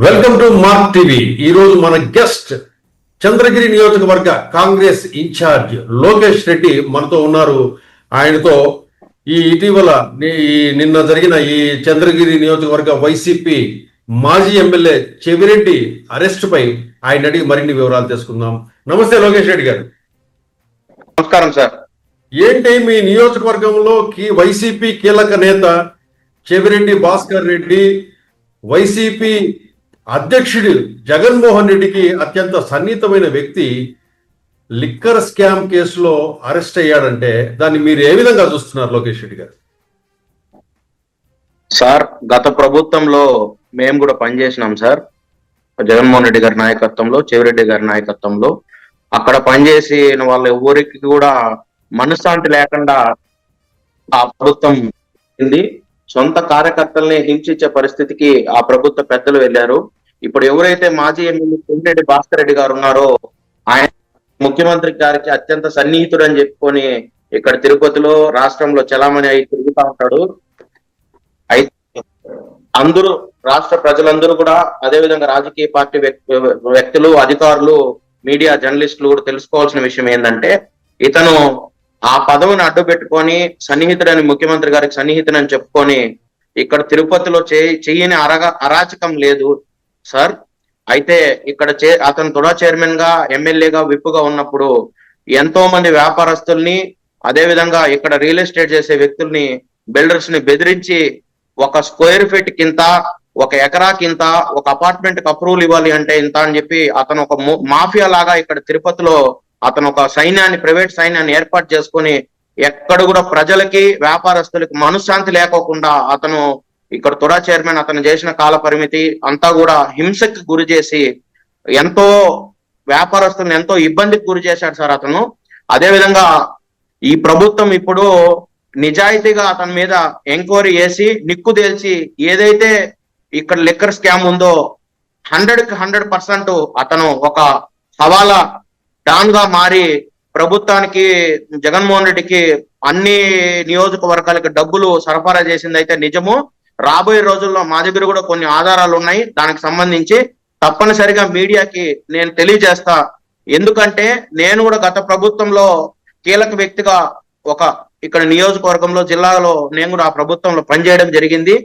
Welcome to mark TV. ఈ రోజు మన గెస్ట్ చంద్రగిరి నియోజకవర్గ కాంగ్రెస్ ఇన్ఛార్జ్ లోకేష్ రెడ్డి మనతో ఉన్నారు. ఆయనతో ఇటీవల నిన్న జరిగిన ఈ చంద్రగిరి నియోజకవర్గ వైసీపీ మాజీ ఎమ్మెల్యే చెవిరెడ్డి అరెస్ట్ పై ఆయన అడిగి మరిన్ని వివరాలు తెలుసుకుందాం. నమస్తే లోకేష్ రెడ్డి గారు. నమస్కారం సార్. ఏంటి మీ నియోజకవర్గంలో వైసీపీ కీలక నేత చెవిరెడ్డి భాస్కర్ రెడ్డి వైసీపీ అధ్యక్షుడు జగన్మోహన్ రెడ్డికి అత్యంత సన్నిహితమైన వ్యక్తి లిక్కర్ స్కామ్ కేసులో అరెస్ట్ అయ్యాడంటే దాన్ని మీరు ఏ విధంగా చూస్తున్నారు లోకేష్ రెడ్డి గారు? సార్, గత ప్రభుత్వంలో మేము కూడా పనిచేసినాం సార్. జగన్మోహన్ రెడ్డి గారి నాయకత్వంలో, చెవిరెడ్డి గారి నాయకత్వంలో అక్కడ పనిచేసిన వాళ్ళ ఎవరికి కూడా మనశ్శాంతి లేకుండా ఆ ప్రభుత్వం సొంత కార్యకర్తల్ని హింసించే పరిస్థితికి ఆ ప్రభుత్వ పెద్దలు వెళ్ళారు. ఇప్పుడు ఎవరైతే మాజీ ఎమ్మెల్యే చెవిరెడ్డి భాస్కర్ రెడ్డి గారు ఉన్నారో ఆయన ముఖ్యమంత్రి గారికి అత్యంత సన్నిహితుడు అని చెప్పుకొని ఇక్కడ తిరుపతిలో రాష్ట్రంలో చలామణి అయి తిరుగుతా ఉంటాడు. అయితే అందరూ రాష్ట్ర ప్రజలందరూ కూడా అదేవిధంగా రాజకీయ పార్టీ వ్యక్తులు, అధికారులు, మీడియా జర్నలిస్టులు కూడా తెలుసుకోవాల్సిన విషయం ఏంటంటే ఇతను ఆ పదవిని అడ్డు పెట్టుకొని సన్నిహితుడని, ముఖ్యమంత్రి గారికి సన్నిహితుడని చెప్పుకొని ఇక్కడ తిరుపతిలో చెయ్యని అరాచకం లేదు సార్. అయితే ఇక్కడ అతను తుడా చైర్మన్ గా, ఎమ్మెల్యేగా, విప్పుగా ఉన్నప్పుడు ఎంతో మంది వ్యాపారస్తుల్ని, అదేవిధంగా ఇక్కడ రియల్ ఎస్టేట్ చేసే వ్యక్తుల్ని, బిల్డర్స్ ని బెదిరించి ఒక స్క్వేర్ ఫీట్ కింద, ఒక ఎకరా కింద, ఒక అపార్ట్మెంట్ కి అప్రూవల్ ఇవ్వాలి అంటే ఇంత అని చెప్పి అతను ఒక మాఫియా లాగా ఇక్కడ తిరుపతిలో అతను ఒక సైన్యాన్ని, ప్రైవేట్ సైన్యాన్ని ఏర్పాటు చేసుకొని ఎక్కడ కూడా ప్రజలకి, వ్యాపారస్తులకి మనశ్శాంతి లేకోకుండా అతను ఇక్కడ తుడా చైర్మన్ అతను చేసిన కాల పరిమితి అంతా కూడా హింసకి గురి చేసి ఎంతో వ్యాపారస్తులను ఎంతో ఇబ్బందికి గురి చేశాడు సార్ అతను. అదేవిధంగా ఈ ప్రభుత్వం ఇప్పుడు నిజాయితీగా అతని మీద ఎంక్వైరీ చేసి నిక్కు తేల్చి ఏదైతే ఇక్కడ లిక్కర్ స్కామ్ ఉందో 100% అతను ఒక హవాలా డాన్ గా మారి ప్రభుత్వానికి, జగన్మోహన్ రెడ్డికి అన్ని నియోజకవర్గాలకి డబ్బులు సరఫరా చేసింది అయితే నిజము. రాబోయే రోజుల్లో మా దగ్గర కూడా కొన్ని ఆధారాలు ఉన్నాయి. దానికి సంబంధించి తప్పనిసరిగా మీడియాకి నేను తెలియజేస్తా. ఎందుకంటే నేను కూడా గత ప్రభుత్వంలో కీలక వ్యక్తిగా ఇక్కడ నియోజకవర్గంలో, జిల్లాలో నేను కూడా ఆ ప్రభుత్వంలో పనిచేయడం జరిగింది.